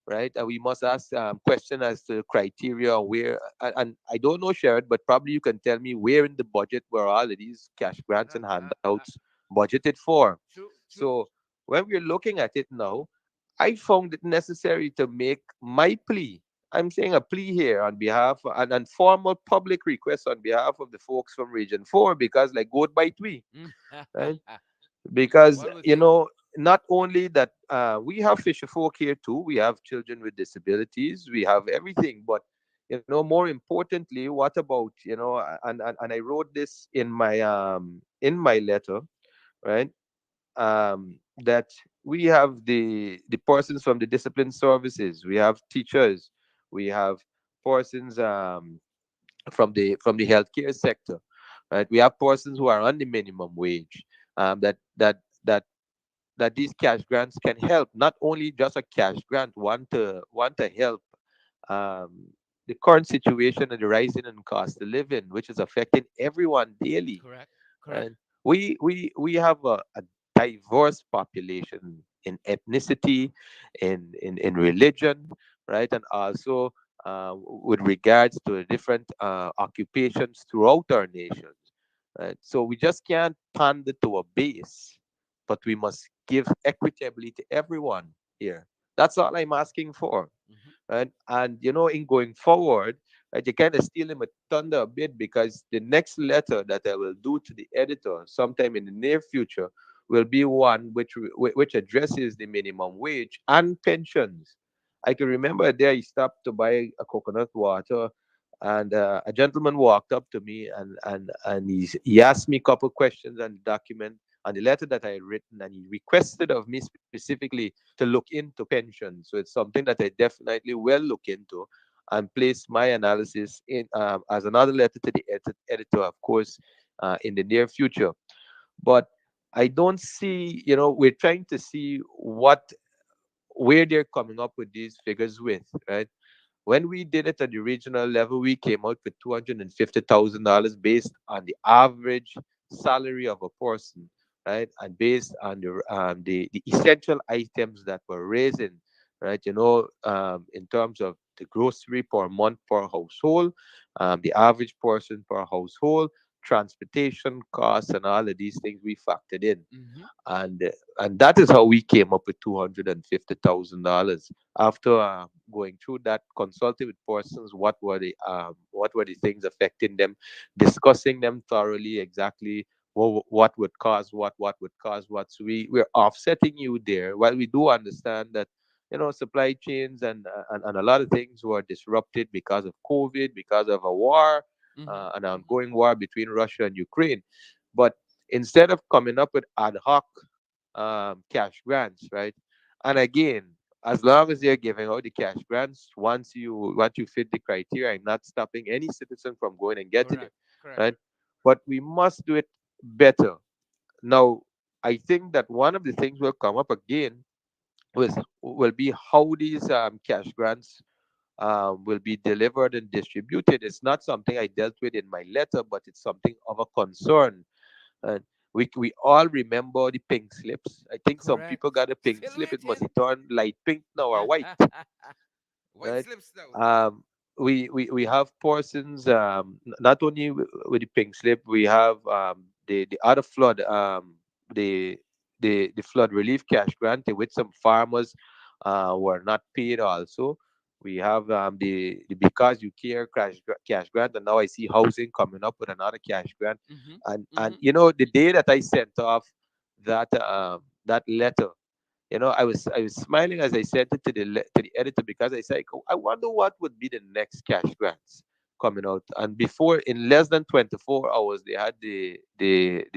B: right? And we must ask question as to criteria where. And I don't know, Sharon, but probably you can tell me where in the budget were all of these cash grants and handouts budgeted for.
A: True, true.
B: So when we're looking at it now, I found it necessary to make my plea. I'm saying a plea here on behalf, an informal public request on behalf of the folks from Region 4, because like goat bite we,
A: Mm.
B: right? Because
A: What we think?
B: not only that, we have fisher folk here too, we have children with disabilities, we have everything, but more importantly, what about, and I wrote this in my letter, right? That we have the persons from the discipline services, we have teachers, we have persons from the healthcare sector, right? We have persons who are on the minimum wage, that that these cash grants can help. Not only just a cash grant, want to help um, the current situation and the rising in cost of living, which is affecting everyone daily.
A: Correct. Correct.
B: And we have a diverse population in ethnicity, in religion, right, and also with regards to the different occupations throughout our nations. Right? So we just can't pander to a base, but we must give equitably to everyone here. That's all I'm asking for.
A: Mhm.
B: Right? And in going forward, right, you kind of steal him a thunder a bit, because the next letter that I will do to the editor sometime in the near future will be one which addresses the minimum wage and pensions. I can remember a day I stopped to buy a coconut water, and a gentleman walked up to me, and he asked me a couple questions on the document, on the letter that I had written, and he requested of me specifically to look into pensions. So it's something that I definitely will look into and place my analysis in, as another letter to the editor, of course, in the near future. But I don't see, we're trying to see where they're coming up with these figures with, right? When we did it at the regional level, we came out with $250,000 based on the average salary of a person, right? And based on the essential items that were raising, right? In terms of the grocery per month per household, the average person per household, transportation costs, and all of these things we factored in,
A: Mhm.
B: and and that is how we came up with $250,000. After going through that, consulting with persons, what were the things affecting them, discussing them thoroughly, exactly what would cause what would cause what. So we're offsetting you there, while we do understand that supply chains and a lot of things were disrupted because of COVID, because of a war,
A: Mhm.
B: an
A: Mhm.
B: ongoing war between Russia and Ukraine. But instead of coming up with ad hoc cash grants, right? And again, as long as they're giving out the cash grants, once you fit the criteria, I'm not stopping any citizen from going and getting it,
A: Correct. Correct.
B: right? But we must do it better. Now, I think that one of the things will come up again will be how these cash grants will be delivered and distributed. It's not something I dealt with in my letter, but it's something of a concern. And we all remember the pink slips. I think some people
A: Correct.
B: got a pink
A: Still
B: slip. It must
A: waiting.
B: be turned light pink now or white,
A: White
B: right?
A: slips now.
B: We have persons, not only with the pink slip, we have the other flood, the flood relief cash grant, with some farmers were not paid also. We have the Because You Care cash grant, and now I see housing coming up with another cash grant.
A: Mhm.
B: And
A: Mhm.
B: the day that I sent off that letter, I was smiling as I sent it to the editor, because I said, "Oh, I wonder what would be the next cash grants coming out." And before, in less than 24 hours, they had the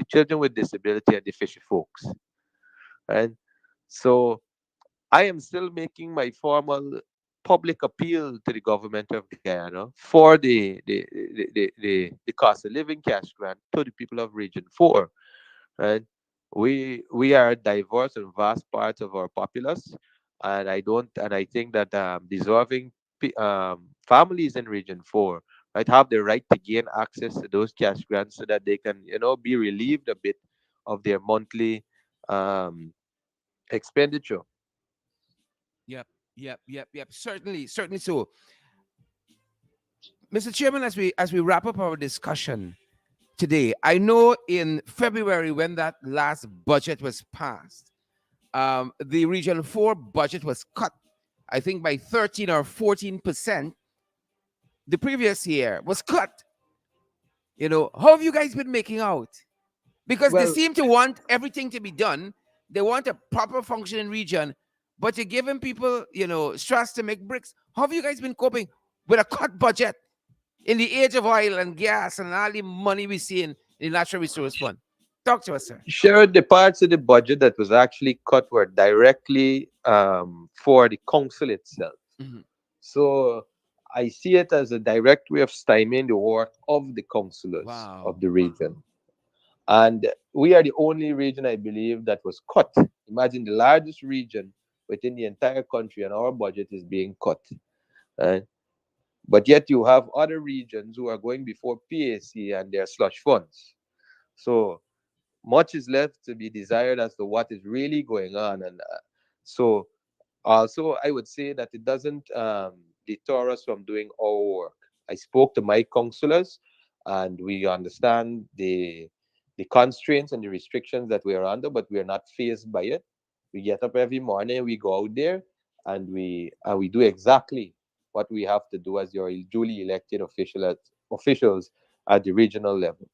B: children with disability and the fishy folks, right? So I am still making my formal public appeal to the government of Guyana for the cost of living cash grant to the people of Region 4. Right? We are a diverse and vast part of our populace, and I think that deserving families in Region 4, right, have the right to gain access to those cash grants, so that they can be relieved a bit of their monthly um, expenditure.
A: Yep. Yep. Yep. Yep. Certainly. Certainly so. Mr. Chairman, as we wrap up our discussion today, I know in February when that last budget was passed, the Region 4 budget was cut, I think, by 13 or 14%. The previous year was cut. How have you guys been making out? Because they
B: Well,
A: seem to want everything to be done. They want a proper functioning region, but you're giving people, stress to make bricks. How have you guys been coping with a cut budget in the age of oil and gas and all the money we see in the natural resource fund? Talk to us, sir.
B: sure, the parts of the budget that was actually cut were directly for the council itself.
A: Hmm.
B: So I see it as a direct way of stymieing the work of the councillors of
A: Wow.
B: the region. And we are the only region, I believe, that was cut. Imagine the largest region within the entire country, and our budget is being cut. Right? But yet you have other regions who are going before PAC and their slush funds. So much is left to be desired as to what is really going on. And so also, I would say that it doesn't deter us from doing our work. I spoke to my counselors, and we understand the constraints and the restrictions that we are under, but we are not phased by it. We get up every morning, we go out there, and we do exactly what we have to do as your duly elected officials at the regional level.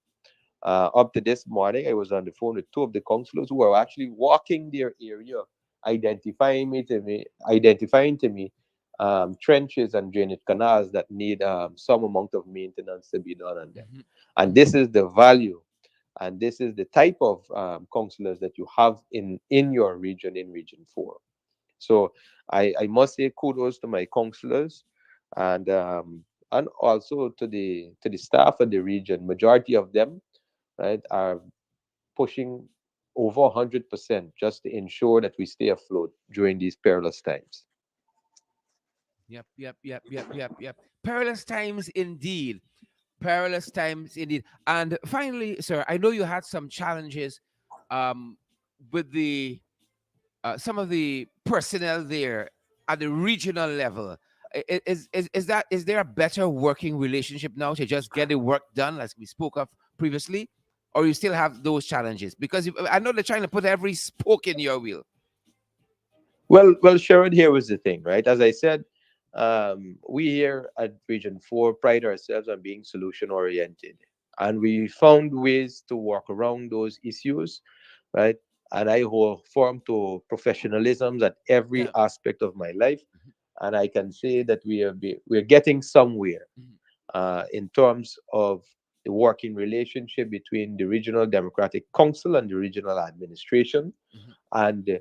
B: Up to this morning, I was on the phone with two of the councillors who are actually walking their area, identifying to me trenches and drainage canals that need some amount of maintenance to be done on them.
A: Mhm.
B: And this is the value, and this is the type of councillors that you have in your region, in Region 4. So I must say kudos to my councillors, and also to the staff of the region. Majority of them, right, are pushing over 100% just to ensure that we stay afloat during these perilous times.
A: Yep, yep, yep, yep, yep, yep. Perilous times indeed. Perilous times indeed. And finally, sir, I know you had some challenges um, with the some of the personnel there at the regional level. Is there a better working relationship now to just get the work done, as we spoke of previously, or you still have those challenges? Because I know they're trying to put every spoke in your wheel.
B: Well, Sharon, here was the thing, right? As I said, we here at Region 4 pride ourselves on being solution oriented. And we found ways to work around those issues, right? And I hold firm to professionalism at every
A: Yeah.
B: aspect of my life. And I can say that we're getting somewhere
A: Mhm.
B: in terms of the working relationship between the Regional Democratic Council and the regional administration.
A: Mhm.
B: And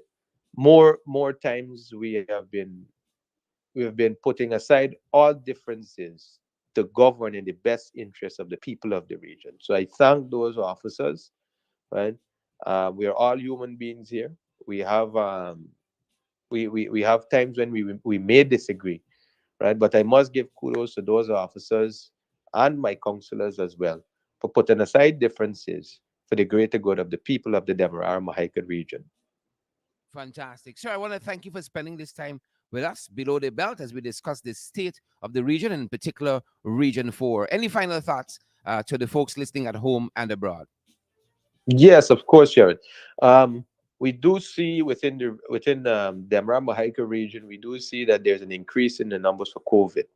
B: more times we have been putting aside all differences to govern in the best interest of the people of the region. So I thank those officers, right? We are all human beings here. We have we have times when we may disagree, right? But I must give kudos to those officers and my counselors as well for putting aside differences for the greater good of the people of the Demerara Mahaica region.
A: Fantastic. Sir, I want to thank you for spending this time with us below the belt as we discuss the state of the region, and in particular, Region 4. Any final thoughts to the folks listening at home and abroad?
B: Yes, of course, Sharon. Um, we do see within the Amramba Hiker region, we do see that there's an increase in the numbers for COVID.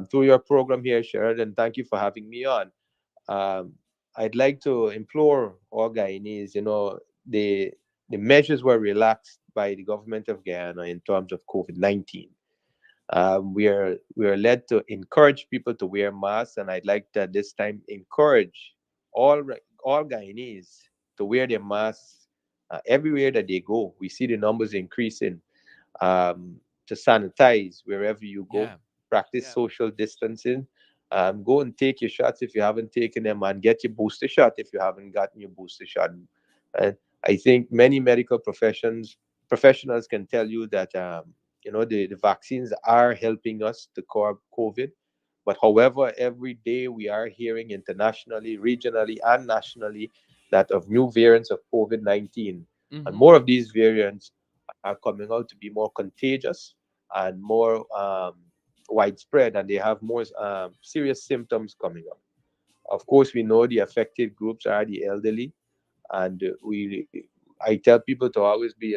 B: Through your program here, Sharon, and thank you for having me on. Um, I'd like to implore all Guyanese, the measures were relaxed by the government of Guyana in terms of COVID-19. We are led to encourage people to wear masks, and I'd like to this time encourage all Guyanese to wear their masks everywhere that they go. We see the numbers increasing. To sanitize wherever you go,
A: Yeah.
B: practice social distancing. Go and take your shots if you haven't taken them, and get your booster shot if you haven't gotten your booster shot. And I think many medical professionals can tell you that the vaccines are helping us to curb COVID. But however, every day we are hearing internationally, regionally, and nationally that of new variants of COVID-19, and
A: Hmm.
B: more of these variants are coming out to be more contagious and more widespread, and they have more serious symptoms coming up. Of course, we know the affected groups are the elderly, and I tell people to always be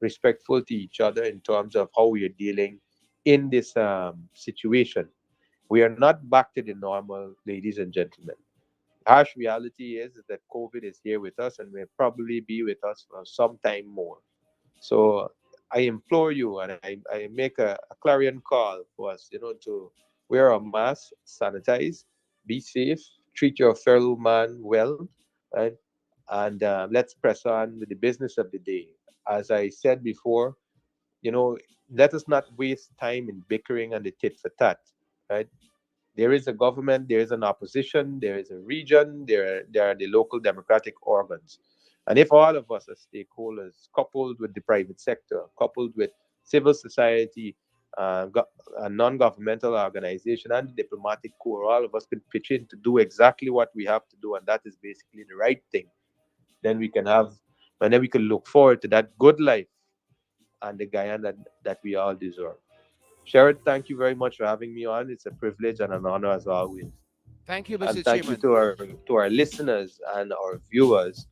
B: respectful to each other in terms of how we are dealing in this situation. We are not back to the normal, ladies and gentlemen. Harsh reality is that COVID is here with us and will probably be with us for some time more. So I implore you, and I make a clarion call for us, to wear a mask, sanitize, be safe, treat your fellow man well, right? And let's press on with the business of the day. As I said before, you know, let us not waste time in bickering and the tit for tat, right? There is a government, there is an opposition, there is a region, there are the local democratic organs. And if all of us as stakeholders, coupled with the private sector, coupled with civil society, a non-governmental organization and the diplomatic corps, all of us can pitch in to do exactly what we have to do, and that is basically the right thing. Then we can have, and then we can look forward to that good life and the Guyana that we all deserve. Sharon, thank you very much for having me on. It's a privilege and an honor as always.
A: Thank you,
B: And
A: Mr.
B: thank you
A: Chairman.
B: to our listeners and our viewers.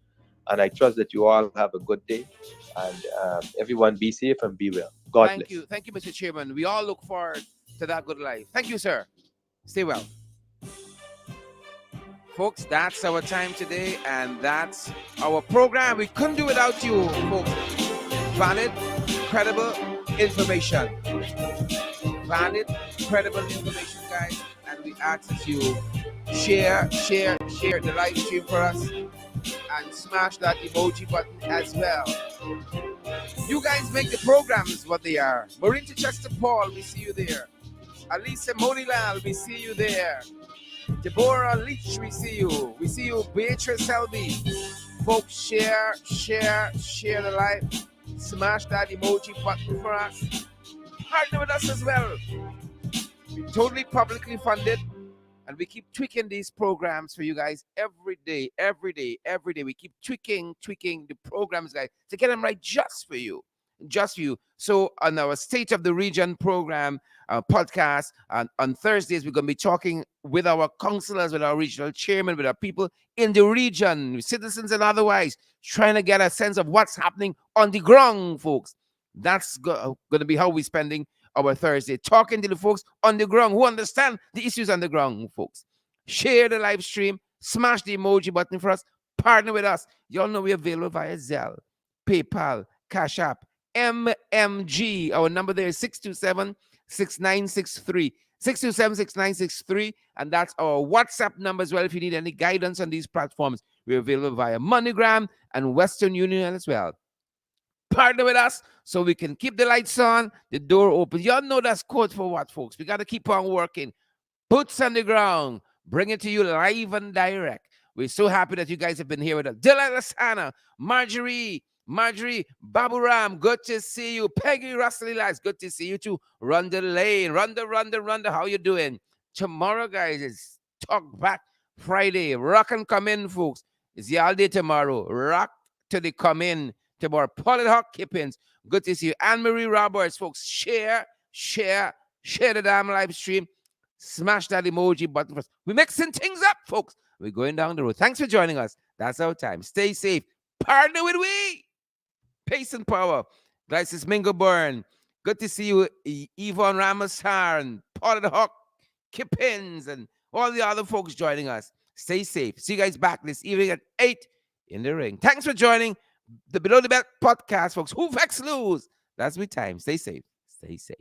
B: And I trust that you all have a good day. And everyone be safe and be well. God
A: Thank
B: bless.
A: you. Thank you, Mr. Chairman. We all look forward to that good life. Thank you, sir. Stay well. Folks, that's our time today, and that's our program. We couldn't do without you, folks. Valid, credible information. Valid, credible information, guys. And we ask that you share the live stream for us and smash that emoji button as well. You guys make the programs what they are. Maureen Chester Paul, we see you there. Alisa Monilal, we see you there. Deborah Leach, we see you. We see you, Beatrice Selby. Folks, share the live. Smash that emoji button for us. Partner with us as well. We're totally publicly funded. And we keep tweaking these programs for you guys every day. We keep tweaking the programs, guys, to get them right just for you. So on our State of the Region program, podcast, on Thursdays, we're going to be talking with our councillors, with our regional chairman, with our people in the region, citizens and otherwise, trying to get a sense of what's happening on the ground, folks. That's going to be how we're spending our Thursday, talking to the folks on the ground who understand the issues on the ground, folks. Share the live stream, smash the emoji button for us, partner with us. Y'all know we're available via Zelle, PayPal, Cash App, MMG. Our number there is 627-6963. 627-6963. And that's our WhatsApp number as well. If you need any guidance on these platforms, we're available via MoneyGram and Western Union as well. Partner with us so we can keep the lights on, the door open. Y'all know that's code for what, folks? We got to keep on working. Boots on the ground. Bring it to you live and direct. We're so happy that you guys have been here with us. Delilah Lasana, Marjorie, Baburam, good to see you. Peggy Russell Elias, good to see you too. Rhonda Lane, Rhonda, how you doing? Tomorrow, guys, is Talk Back Friday. Rock and come in, folks. It's y'all day tomorrow. Rock to the come in tomorrow. Paulette Hawk Kippins, good to see you. Anne-Marie Roberts, folks, share the damn live stream. Smash that emoji button for us. We're mixing things up, folks. We're going down the road. Thanks for joining us. That's our time. Stay safe. Partner with we. Pace and power. Guys, it's Mingo Byrne. Good to see you, Yvonne Ramasar and Paulette Hawk Kippins and all the other folks joining us. Stay safe. See you guys back this evening at 8 in the ring. Thanks for joining the Below the Belt podcast, folks. Who vex lose? That's my time. Stay safe. Stay safe.